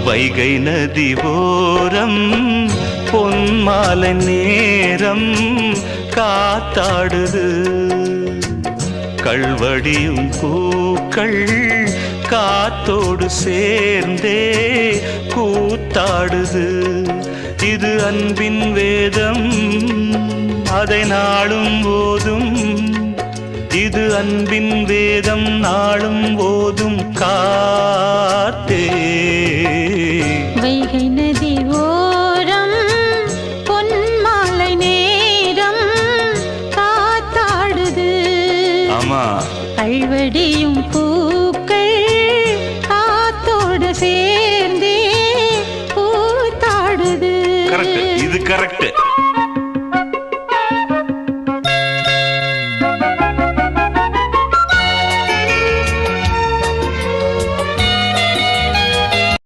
வைகை நதி ஓரம் பொன்மாலை நேரம் காத்தாடுது கள்வடியும் பூக்கள் காத்தோடு சேர்ந்தே கூத்தாடுது இது அன்பின் வேதம் அதை நாளும் போதும் இது அன்பின் வேதம் நாளும் போதும் காத்தே வைகை நதி ஓரம் பொன்மாலை நேரம் காத்தாடுது ஆமா கள்வடியும் பூக்கள் காத்தோடு சேர்ந்தே கூத்தாடுது கரெக்ட் இது கரெக்ட்